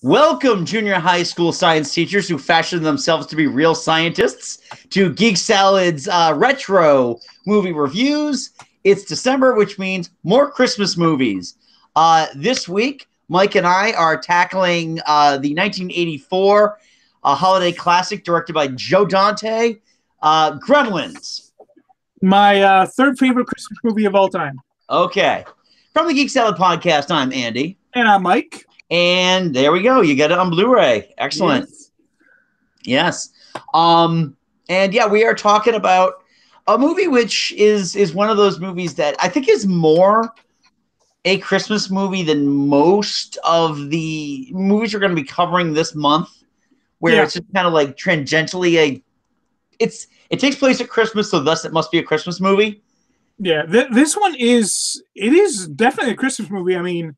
Welcome, junior high school science teachers who fashion themselves to be real scientists, to Geek Salad's retro movie reviews. It's December, which means more Christmas movies. This week, Mike and I are tackling the 1984 holiday classic directed by Joe Dante, Gremlins. My third favorite Christmas movie of all time. Okay. From the Geek Salad podcast, I'm Andy. And I'm Mike. And there we go. You got it on Blu-ray. Excellent. Yes. And yeah, we are talking about a movie which is one of those movies that I think is more a Christmas movie than most of the movies we're going to be covering this month, where it's just kind of like tangentially it takes place at Christmas, so thus it must be a Christmas movie. Yeah, this one is definitely a Christmas movie. I mean,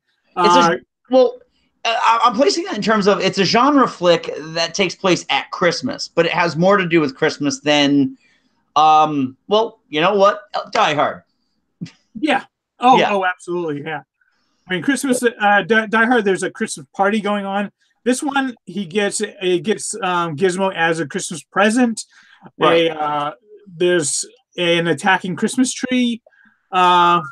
I'm placing that in terms of it's a genre flick that takes place at Christmas, but it has more to do with Christmas than, well, you know what? Die Hard. Yeah. Oh, absolutely. Yeah. I mean, Christmas, Die Hard, there's a Christmas party going on. This one, he gets Gizmo as a Christmas present. Right. There's an attacking Christmas tree, and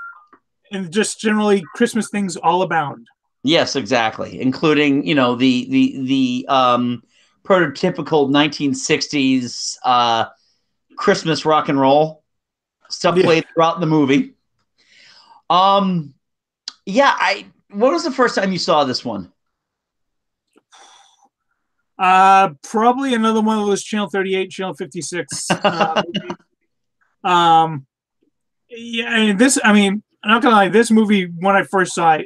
just generally Christmas things all abound. Yes, exactly, including the prototypical 1960s Christmas rock and roll stuff played throughout the movie. What was the first time you saw this one? Probably another one of those Channel 38, Channel 56. And this, I mean, I'm not gonna lie, this movie when I first saw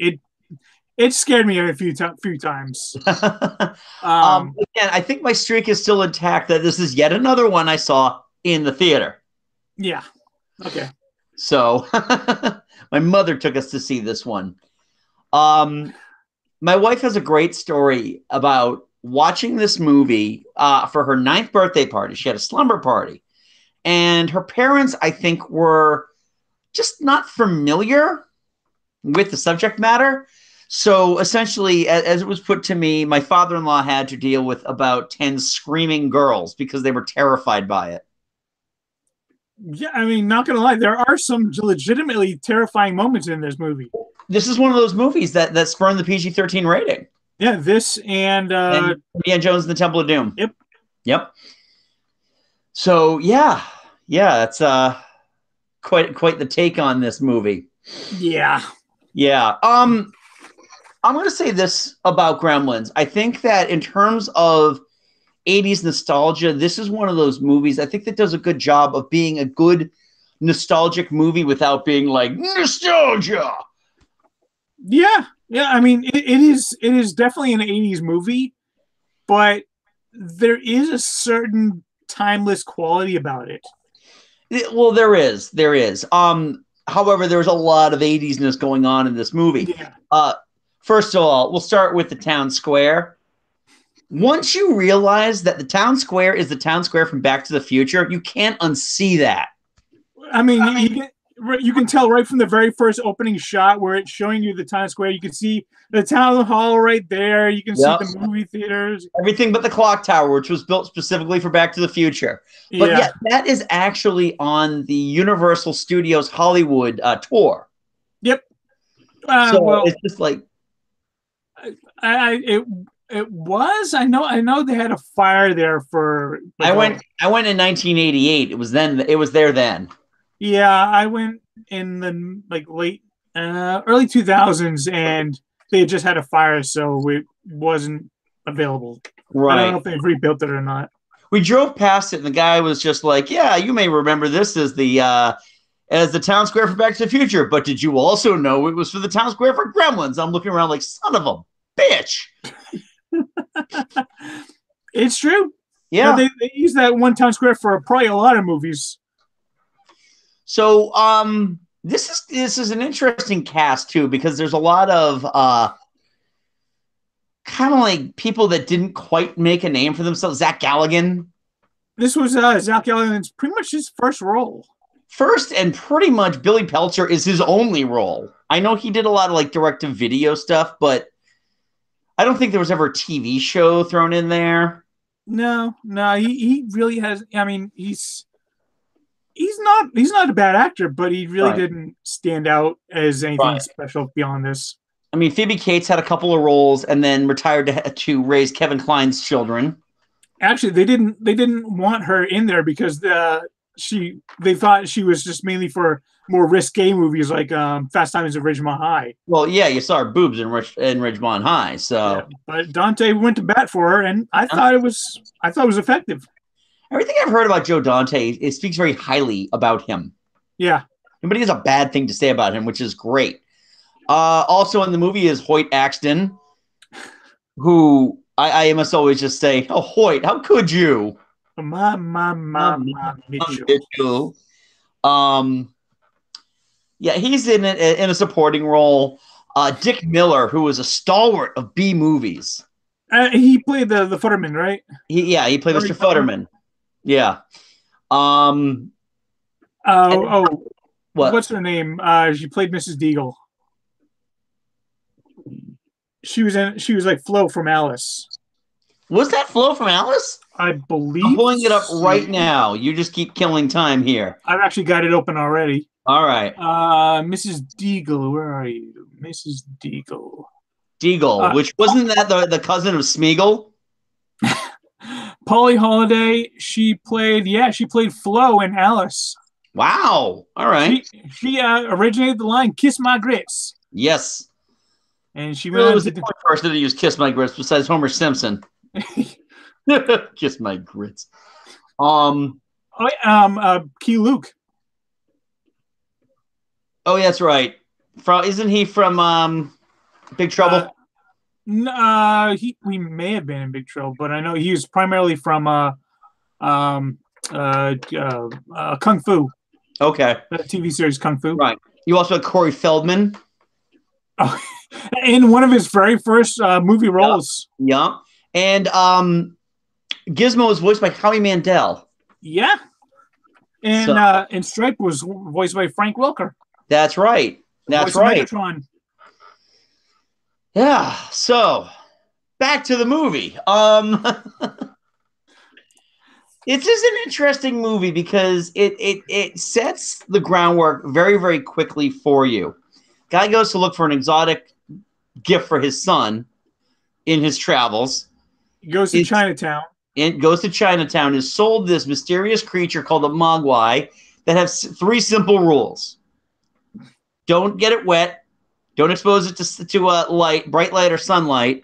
it scared me a few times. Again, I think my streak is still intact that this is yet another one I saw in the theater. Yeah. Okay. So my mother took us to see this one. My wife has a great story about watching this movie for her 9th birthday party. She had a slumber party. And her parents, I think, were just not familiar with the subject matter. So essentially, as it was put to me, my father-in-law had to deal with about 10 screaming girls because they were terrified by it. Yeah, I mean, not going to lie, there are some legitimately terrifying moments in this movie. This is one of those movies that spurned the PG-13 rating. Yeah, this and Indiana Jones and the Temple of Doom. Yep. So, yeah, it's quite the take on this movie. Yeah. I'm going to say this about Gremlins. I think that in terms of 80s nostalgia, this is one of those movies I think that does a good job of being a good nostalgic movie without being like nostalgia. Yeah. I mean, it is definitely an 80s movie, but there is a certain timeless quality about it. Well, there is. However, there's a lot of 80s-ness going on in this movie. Yeah. First of all, we'll start with the town square. Once you realize that the town square is the town square from Back to the Future, you can't unsee that. I mean, you can tell right from the very first opening shot where it's showing you the town square. You can see the town hall right there. You can see the movie theaters. Everything but the clock tower, which was built specifically for Back to the Future. But yeah, that is actually on the Universal Studios Hollywood tour. Yep. It's just like... It was. I know they had a fire there for. I went in 1988. It was there then. Yeah, I went in the late early 2000s, and they had just had a fire, so it wasn't available. Right. I don't know if they've rebuilt it or not. We drove past it, and the guy was just like, "Yeah, you may remember this as the town square for Back to the Future, but did you also know it was for the town square for Gremlins?" I'm looking around like, son of a bitch. It's true. Yeah, they use that one town square for probably a lot of movies. So this is an interesting cast too, because there's a lot of kind of like people that didn't quite make a name for themselves. Zach Galligan. This was Zach Galligan's pretty much his first role. First, and pretty much Billy Peltzer is his only role. I know he did a lot of direct-to-video stuff, but I don't think there was ever a TV show thrown in there. No, he really has. I mean, he's not a bad actor, but he really Right. didn't stand out as anything Right. special beyond this. I mean, Phoebe Cates had a couple of roles and then retired to raise Kevin Kline's children. Actually, they didn't want her in there because they thought she was just mainly for more risque movies like Fast Times at Ridgemont High. Well, yeah, you saw her boobs in Ridgemont High, so Yeah, but Dante went to bat for her, and I thought it was effective. everything I've heard about Joe Dante, it speaks very highly about him. Yeah. Nobody has a bad thing to say about him, which is great. Also in the movie is Hoyt Axton, who I must always just say, "Oh, Hoyt, how could you?" My Mitchell. Mitchell. Yeah, he's in a supporting role. Dick Miller, who was a stalwart of B movies. He played the Futterman, right? He played Mr. Futterman. Yeah. What's her name? She played Mrs. Deagle. She was like Flo from Alice. Was that Flo from Alice? I believe. I'm pulling it up right now. You just keep killing time here. I've actually got it open already. All right. Mrs. Deagle, where are you? Mrs. Deagle. Deagle, which wasn't that the cousin of Smeagol? Polly Holiday, she played Flo in Alice. Wow. All right. She originated the line "Kiss my grits." Yes. And she was the only person to use "Kiss my grits" besides Homer Simpson. Kiss my grits. Key Luke. Oh, that's right. Isn't he from Big Trouble? We may have been in Big Trouble, but I know he was primarily from Kung Fu. Okay. The TV series Kung Fu. Right. You also had Corey Feldman. Oh, in one of his very first movie roles. Yeah. And Gizmo was voiced by Howie Mandel. Yeah. And Stripe was voiced by Frank Welker. That's right. That's right. Megatron. Yeah. So back to the movie. It's just an interesting movie because it sets the groundwork very, very quickly for you. Guy goes to look for an exotic gift for his son in his travels. He goes to Chinatown. It goes to Chinatown, is sold this mysterious creature called a mogwai that has 3 simple rules. Don't get it wet. Don't expose it to bright light or sunlight.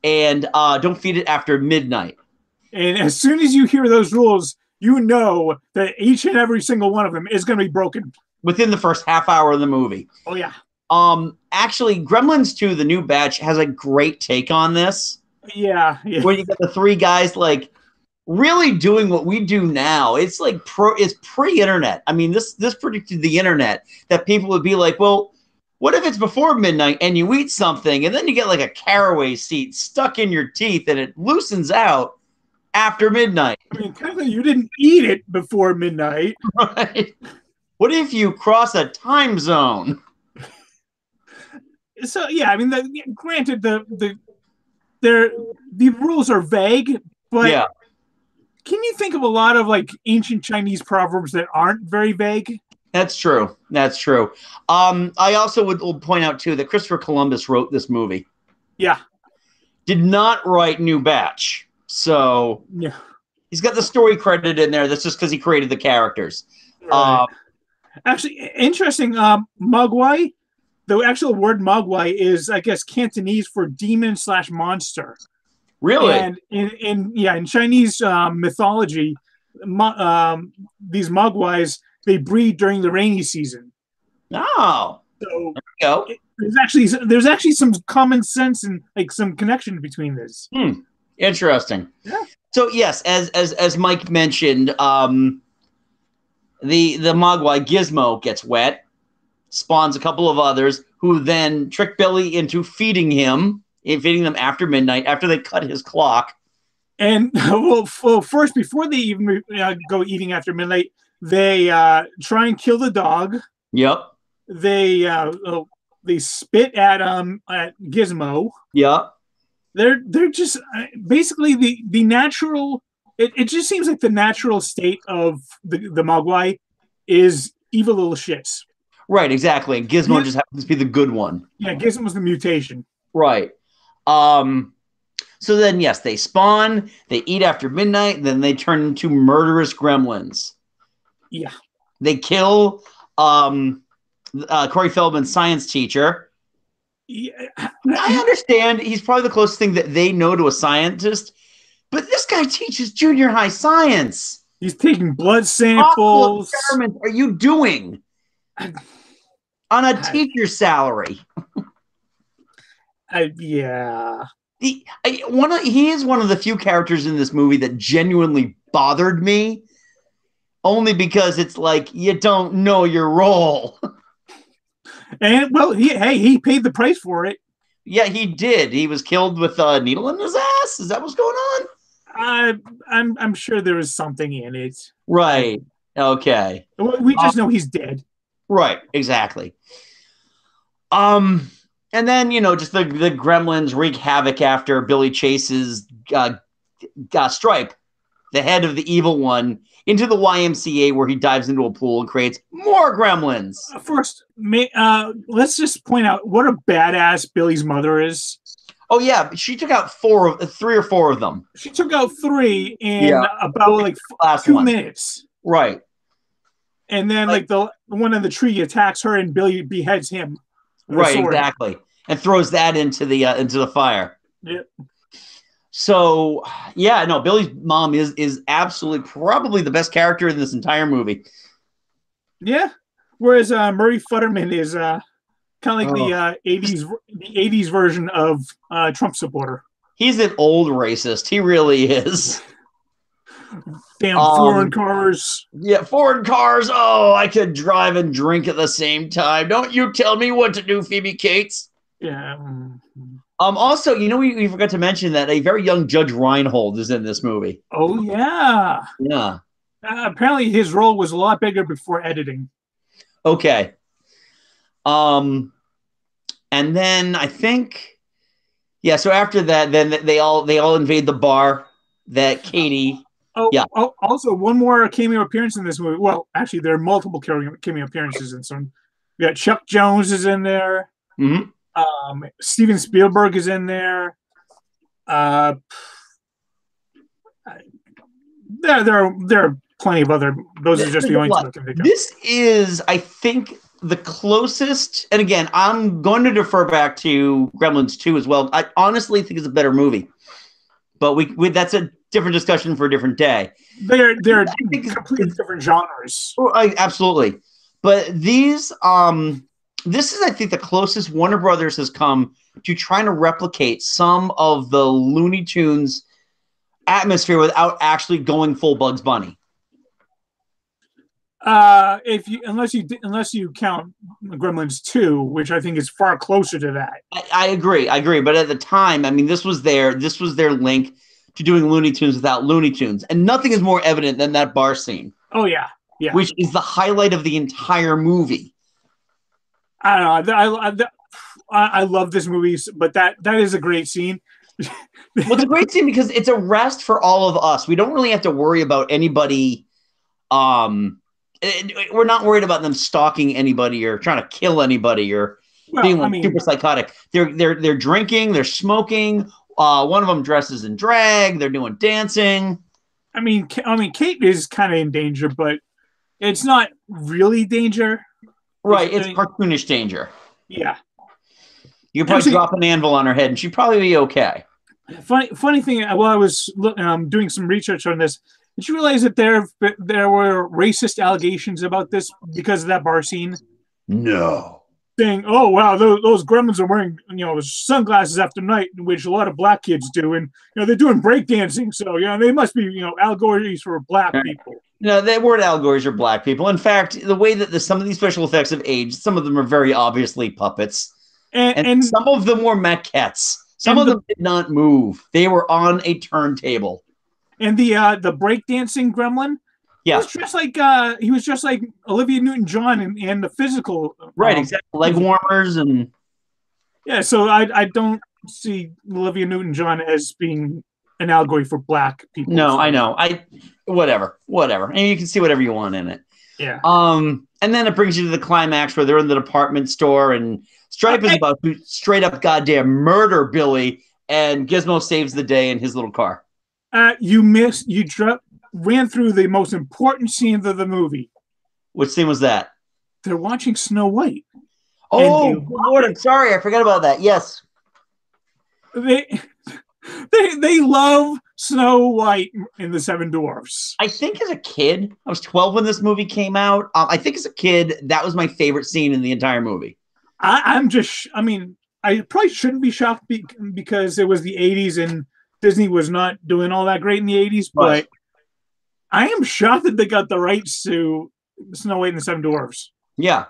And don't feed it after midnight. And as soon as you hear those rules, you know that each and every single one of them is going to be broken. Within the first half hour of the movie. Oh, yeah. Actually, Gremlins 2, the new batch, has a great take on this. Yeah. Where you get the 3 guys really doing what we do now. It's it's pre-internet. I mean, this predicted the internet, that people would be like, well, what if it's before midnight and you eat something and then you get a caraway seed stuck in your teeth and it loosens out after midnight? I mean, technically you didn't eat it before midnight. Right. What if you cross a time zone? So yeah, I mean, granted, the rules are vague, but yeah. Can you think of a lot of ancient Chinese proverbs that aren't very vague? That's true. That's true. I also would point out too that Christopher Columbus wrote this movie. Yeah. Did not write New Batch, so yeah, he's got the story credit in there. That's just because he created the characters. Right. Actually, interesting. Mogwai. The actual word Mogwai is, I guess, Cantonese for demon/monster. Really? And in Chinese mythology, these Mogwais, they breed during the rainy season. Oh, so there we go. There's actually some common sense and some connection between this. Interesting. Yeah. So yes, as Mike mentioned, the Mogwai Gizmo gets wet, spawns a couple of others who then trick Billy into feeding them after midnight, after they cut his clock. And well, first, before they even go eating after midnight, they try and kill the dog. Yep. They spit at Gizmo. Yep. They're just basically the natural. It just seems like the natural state of the Mogwai is evil little shits. Right, exactly. And Gizmo Yeah, just happens to be the good one. yeah. Gizmo was the mutation. Right. Um, so then, yes, they spawn, they eat after midnight, then they turn into murderous gremlins. Yeah. They kill Corey Feldman's science teacher. Yeah. I understand he's probably the closest thing that they know to a scientist, but this guy teaches junior high science. He's taking blood What samples. experiments are you doing on a teacher's salary? Yeah. He is one of the few characters in this movie that genuinely bothered me, only because it's like you don't know your role. And well, he paid the price for it. Yeah, he did. He was killed with a needle in his ass. Is that what's going on? I'm sure there was something in it. Right. Okay. We just know he's dead. Right. Exactly. And then just the Gremlins wreak havoc after Billy chases Stripe, the head of the evil one, into the YMCA where he dives into a pool and creates more Gremlins. First, let's just point out what a badass Billy's mother is. Oh yeah, she took out 3 or 4 of them. She took out 3 in about like 2 minutes. Right. And then like the one in the tree attacks her and Billy beheads him. Right, exactly. And throws that into the fire. Yep. So yeah, no, Billy's mom is absolutely probably the best character in this entire movie. Yeah. Whereas Murray Futterman is kind of like the 80s version of Trump supporter. He's an old racist. He really is. Damn foreign cars. Yeah, foreign cars. Oh, I could drive and drink at the same time. Don't you tell me what to do, Phoebe Cates. Yeah. Also, we forgot to mention that a very young Judge Reinhold is in this movie. Oh, yeah. Yeah. Apparently his role was a lot bigger before editing. Okay. And then I think, yeah, so after that, then they all invade the bar that Katie... Oh, yeah. Oh, also, one more cameo appearance in this movie. Well, actually, there are multiple cameo appearances in some. We got Chuck Jones is in there. Mm-hmm. Steven Spielberg is in there. There are plenty of other. Those are just the only two I can think of. This is, I think, the closest. And again, I'm going to defer back to Gremlins 2 as well. I honestly think it's a better movie, but we that's a different discussion for a different day. They're completely different genres. Absolutely. But these, this is, I think, the closest Warner Brothers has come to trying to replicate some of the Looney Tunes atmosphere without actually going full Bugs Bunny. Unless you count Gremlins 2, which I think is far closer to that. I agree. But at the time, I mean, this was their link to doing Looney Tunes without Looney Tunes. And nothing is more evident than that bar scene. Oh, yeah. Yeah. Which is the highlight of the entire movie. I don't know. I love this movie, but that is a great scene. Well, it's a great scene because it's a rest for all of us. We don't really have to worry about anybody. We're not worried about them stalking anybody or trying to kill anybody or being super psychotic. They're drinking, they're smoking. One of them dresses in drag. They're doing dancing. I mean, Kate is kind of in danger, but it's not really danger. Right, it's cartoonish danger. Yeah. You could probably drop an anvil on her head and she'd probably be okay. Funny thing, while I was doing some research on this, did you realize that there were racist allegations about this because of that bar scene? No. Saying, oh, wow, those gremlins are wearing, sunglasses after night, which a lot of black kids do. And, they're doing breakdancing. So, they must be, allegories for black people. No, they weren't allegories for black people. In fact, the way that some of these special effects have aged, some of them are very obviously puppets. And some of them were maquettes. Some of them did not move. They were on a turntable. And the breakdancing gremlin, yeah, he was just like Olivia Newton-John and the physical, right? Exactly, leg warmers and yeah. So I don't see Olivia Newton-John as being an allegory for black people. No, So. I know. Whatever. And you can see whatever you want in it. Yeah. And then it brings you to the climax where they're in the department store and Stripe is about to straight up goddamn murder Billy, and Gizmo saves the day in his little car. You ran through the most important scenes of the movie. Which scene was that? They're watching Snow White. Oh, Lord, I'm sorry. I forgot about that. Yes. They love Snow White in the Seven Dwarfs. I think as a kid, I was 12 when this movie came out. I think as a kid, that was my favorite scene in the entire movie. I probably shouldn't be shocked because it was the 80s and Disney was not doing all that great in the 80s, right. But I am shocked that they got the rights to Snow White and the Seven Dwarfs. Yeah.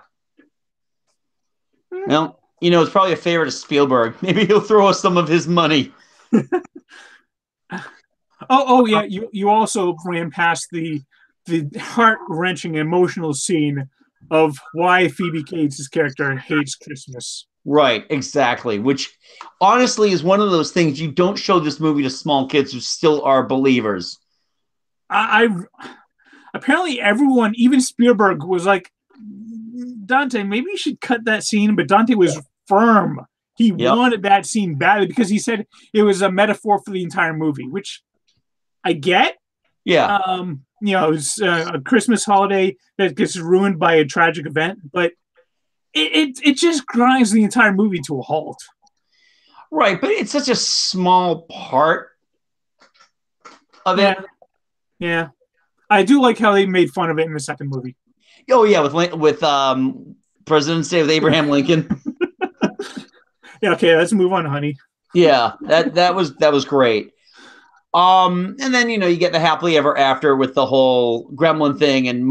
Well, it's probably a favorite of Spielberg. Maybe he'll throw us some of his money. Yeah. You also ran past the heart-wrenching emotional scene of why Phoebe Cates' character hates Christmas. Right, exactly. Which honestly is one of those things you don't show this movie to small kids who still are believers. Apparently everyone, even Spielberg, was like, Dante, maybe you should cut that scene, but Dante was firm. He wanted that scene badly because he said it was a metaphor for the entire movie, which I get. Yeah. It's a Christmas holiday that gets ruined by a tragic event, but it just grinds the entire movie to a halt. Right, but it's such a small part of it. Yeah. I do like how they made fun of it in the second movie. Oh yeah, with President's Day with Abraham Lincoln. Yeah, okay, let's move on, honey. Yeah, that was great. And then you get the happily ever after with the whole gremlin thing, and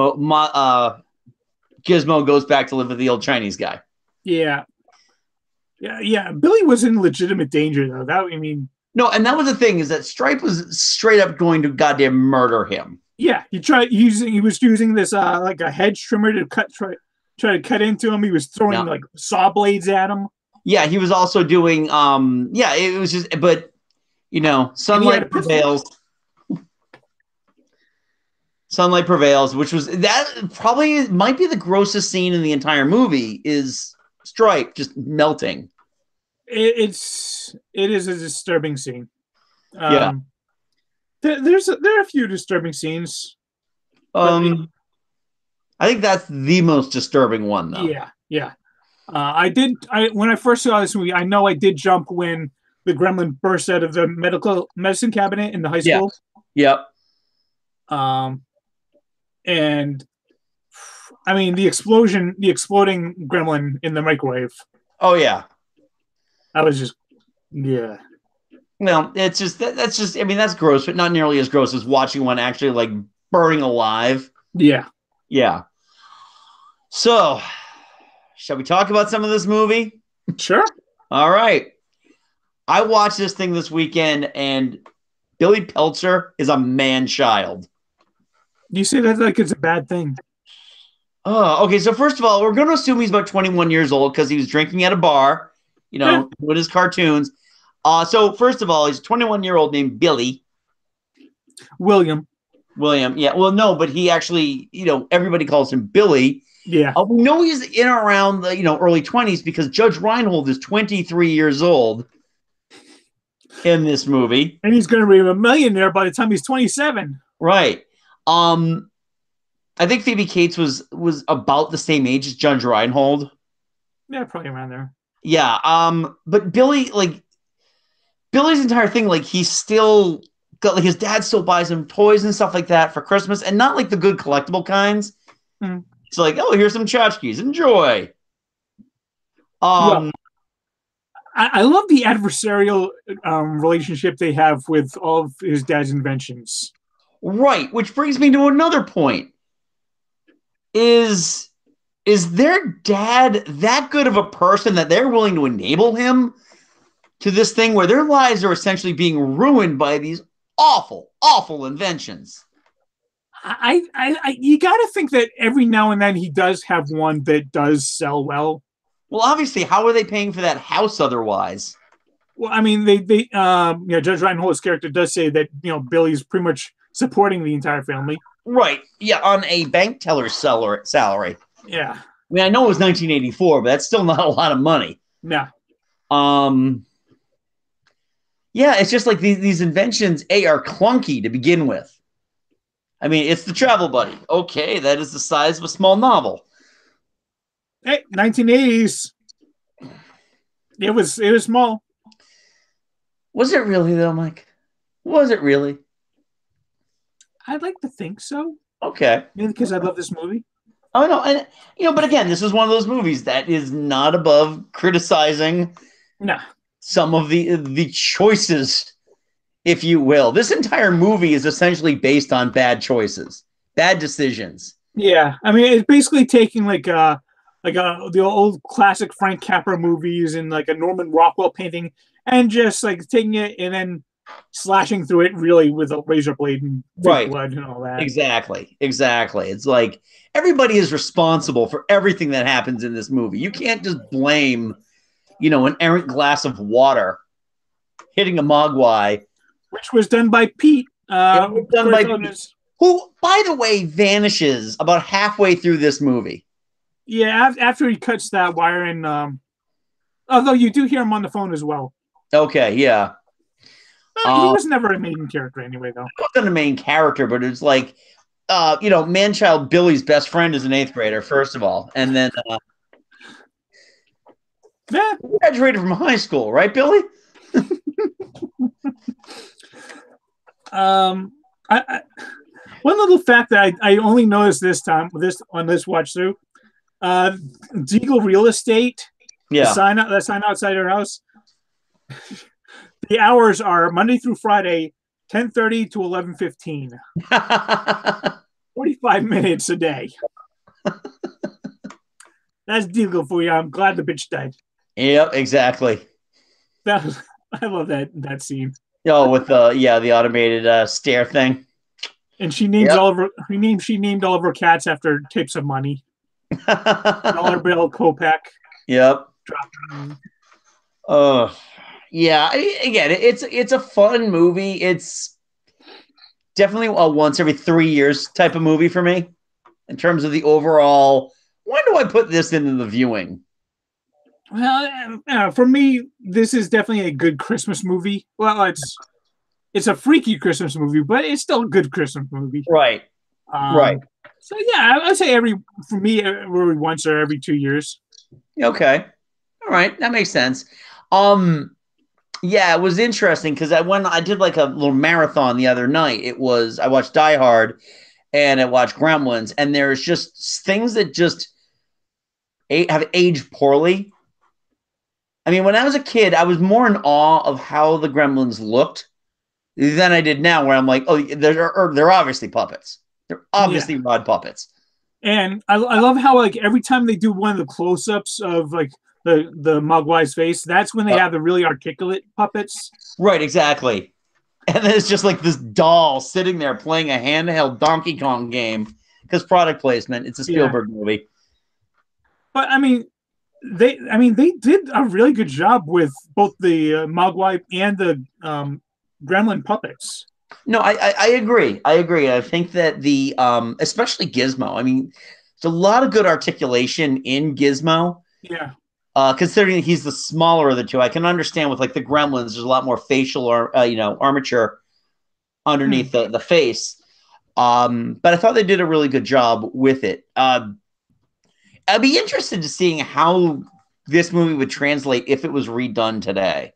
Gizmo goes back to live with the old Chinese guy. Yeah. Billy was in legitimate danger though. No, and that was the thing, is that Stripe was straight up going to goddamn murder him. Yeah, he was using this like a hedge trimmer to try to cut into him. He was throwing like saw blades at him. Yeah, he was also doing it was just, but sunlight prevails. Sunlight prevails, which was, that probably might be the grossest scene in the entire movie, is Stripe just melting. It is a disturbing scene. Yeah. There are a few disturbing scenes. I think that's the most disturbing one, though. Yeah. When I first saw this movie, I know I did jump when the gremlin burst out of the medicine cabinet in the high school. Yep. And I mean the exploding gremlin in the microwave. Oh yeah. I was just, yeah. No, it's just that's just, I mean, that's gross, but not nearly as gross as watching one actually like burning alive. Yeah. Yeah. So, shall we talk about some of this movie? Sure. All right. I watched this thing this weekend, and Billy Peltzer is a man-child. You say that like it's a bad thing. Oh, okay. So first of all, we're going to assume he's about 21 years old because he was drinking at a bar, with his cartoons. So first of all, he's a 21-year-old named Billy. William. Yeah. Well, no, but he actually, everybody calls him Billy. Yeah. We know he's in around the, early 20s because Judge Reinhold is 23 years old in this movie. And he's going to be a millionaire by the time he's 27. Right. I think Phoebe Cates was about the same age as Judge Reinhold. Yeah, probably around there. Yeah. But Billy's entire thing, like, he's still got, like, his dad still buys him toys and stuff like that for Christmas, and not like the good collectible kinds. Mm. It's like, oh, here's some tchotchkes, enjoy. Well, I love the adversarial relationship they have with all of his dad's inventions. Right, which brings me to another point. Is their dad that good of a person that they're willing to enable him to this thing where their lives are essentially being ruined by these awful, awful inventions? You got to think that every now and then he does have one that does sell well. Well, obviously, how are they paying for that house otherwise? Well, I mean, Judge Reinhold's character does say that Billy's pretty much supporting the entire family. Right. Yeah, on a bank teller's salary. Yeah. I mean, I know it was 1984, but that's still not a lot of money. Yeah. Yeah, it's just like these inventions, are clunky to begin with. I mean, it's the travel buddy. Okay, that is the size of a small novel. Hey, 1980s. It was small. Was it really though, Mike? Was it really? I'd like to think so. Okay. Maybe because I love this movie. Oh no, and but again, this is one of those movies that is not above criticizing some of the choices, if you will. This entire movie is essentially based on bad choices, bad decisions. Yeah, I mean, it's basically taking the old classic Frank Capra movies and like a Norman Rockwell painting, and just like taking it and then slashing through it really with a razor blade and right, blood and all that. Exactly. It's like everybody is responsible for everything that happens in this movie. You can't just blame, an errant glass of water hitting a mogwai, which was done by Pete. Done by Pete, who, by the way, vanishes about halfway through this movie. Yeah, after he cuts that wire in. Although you do hear him on the phone as well. Okay, yeah. He was never a main character anyway, though. He wasn't a main character, but it's like, man-child Billy's best friend is an 8th grader, first of all. And then graduated from high school, right, Billy? One little fact that I only noticed this time on this watch through, Deagle Real Estate, the sign outside our house. The hours are Monday through Friday, 10:30 to 11:15. 45 minutes a day. That's Deagle for you. I'm glad the bitch died. Yep, exactly. I love that scene. Oh, with the automated stair thing. And she names all of her. She named all of her cats after types of money. Dollar bill, Kopeck. Yep. Yeah. Again, it's a fun movie. It's definitely a once every 3 years type of movie for me in terms of the overall. When do I put this into the viewing? Well, for me, this is definitely a good Christmas movie. Well, it's a freaky Christmas movie, but it's still a good Christmas movie. Right. Right. So yeah, I'd say every once or every 2 years. Okay. All right, that makes sense. Yeah, it was interesting because I did like a little marathon the other night. I watched Die Hard and I watched Gremlins, and there's just things that just have aged poorly. I mean, when I was a kid, I was more in awe of how the Gremlins looked than I did now, where I'm like, oh, they're obviously puppets. They're obviously rod puppets. And I love how like every time they do one of the close-ups of like the Mogwai's face, that's when they have the really articulate puppets. Right, exactly. And then it's just like this doll sitting there playing a handheld Donkey Kong game because product placement. It's a Spielberg movie. But I mean, they did a really good job with both the Mogwai and the Gremlin puppets. No, I agree. I think that the especially Gizmo. I mean, there's a lot of good articulation in Gizmo. Yeah. Considering he's the smaller of the two, I can understand with like the Gremlins, there's a lot more facial or armature underneath the face. But I thought they did a really good job with it. I'd be interested to seeing how this movie would translate if it was redone today.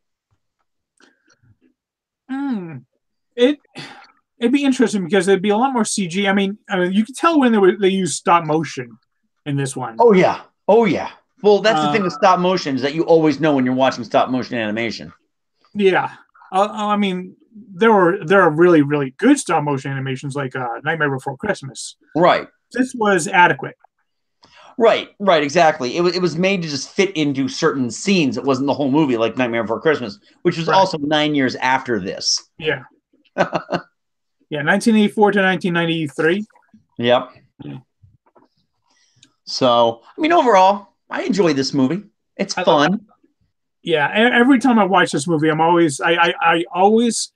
It'd be interesting because it'd be a lot more CG. I mean, you could tell when they used stop motion in this one. Oh yeah. Well, that's the thing with stop motion is that you always know when you're watching stop motion animation. Yeah, I mean, there are really really good stop motion animations like Nightmare Before Christmas. Right. This was adequate. Right, exactly. It was made to just fit into certain scenes. It wasn't the whole movie like Nightmare Before Christmas, which was also 9 years after this. Yeah. Yeah, 1984 to 1993. Yep. Yeah. So, I mean, overall, I enjoy this movie. It's fun. Yeah, every time I watch this movie, I always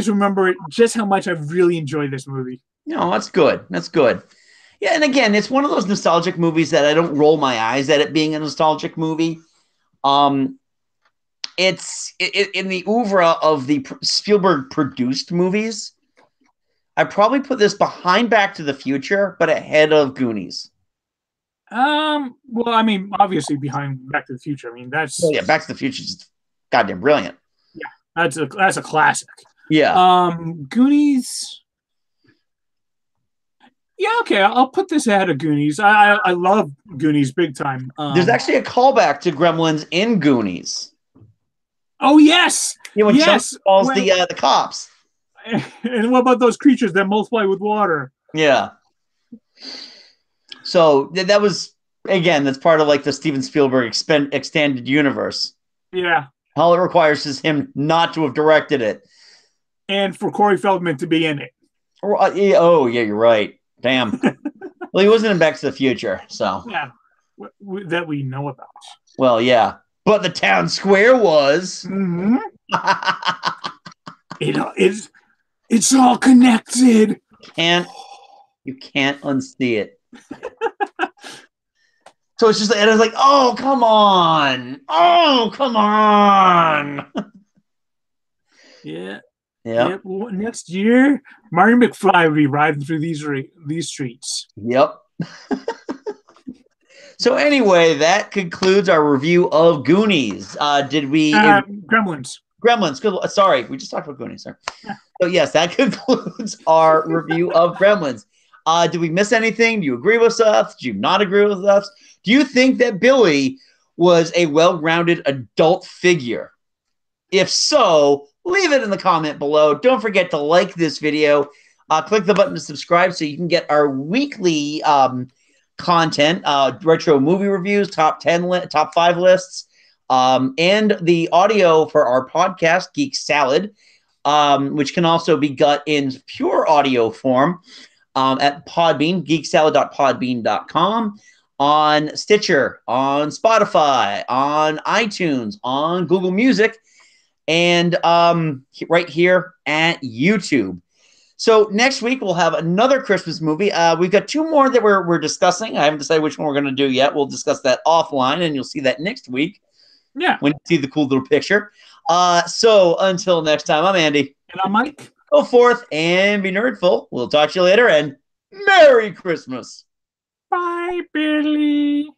remember just how much I really enjoyed this movie. No, that's good. That's good. Yeah, and again, it's one of those nostalgic movies that I don't roll my eyes at it being a nostalgic movie. Um, in the oeuvre of the Spielberg produced movies. I probably put this behind Back to the Future, but ahead of Goonies. Well, I mean, obviously behind Back to the Future. I mean, Oh yeah, Back to the Future is goddamn brilliant. yeah, that's a classic. Yeah. Goonies. Yeah, okay, I'll put this ahead of Goonies. I love Goonies big time. There's actually a callback to Gremlins in Goonies. Oh yes, You know, when Chunk yes. calls Well, the cops. and what about those creatures that multiply with water? Yeah. So that was again, that's part of like the Steven Spielberg extended universe. Yeah. All it requires is him not to have directed it, and for Corey Feldman to be in it. Oh yeah, you're right. Damn. Well, he wasn't in Back to the Future, so yeah, that we know about. Well, yeah, but the town square was. Mm-hmm. It's all connected. You can't unsee it. So it's just, and it's like, oh, come on. Oh, come on. Yeah. Yeah. Yep. Next year, Marty McFly will be riding through these streets. Yep. So anyway, that concludes our review of Goonies. Did we? Gremlins. Gremlins. Good. Sorry, we just talked about Goonies, sir. Yeah. So yes, that concludes our review of Gremlins. Did we miss anything? Do you agree with us? Do you not agree with us? Do you think that Billy was a well-rounded adult figure? If so, leave it in the comment below. Don't forget to like this video. Click the button to subscribe so you can get our weekly content, retro movie reviews, top 5 lists, and the audio for our podcast, Geek Salad, which can also be got in pure audio form at Podbean, geeksalad.podbean.com, on Stitcher, on Spotify, on iTunes, on Google Music, and right here at YouTube. So next week we'll have another Christmas movie. We've got 2 more that we're discussing. I haven't decided which one we're going to do yet. We'll discuss that offline, and you'll see that next week. Yeah. When you see the cool little picture. So until next time, I'm Andy. And I'm Mike. Go forth and be nerdful. We'll talk to you later, and Merry Christmas. Bye, Billy.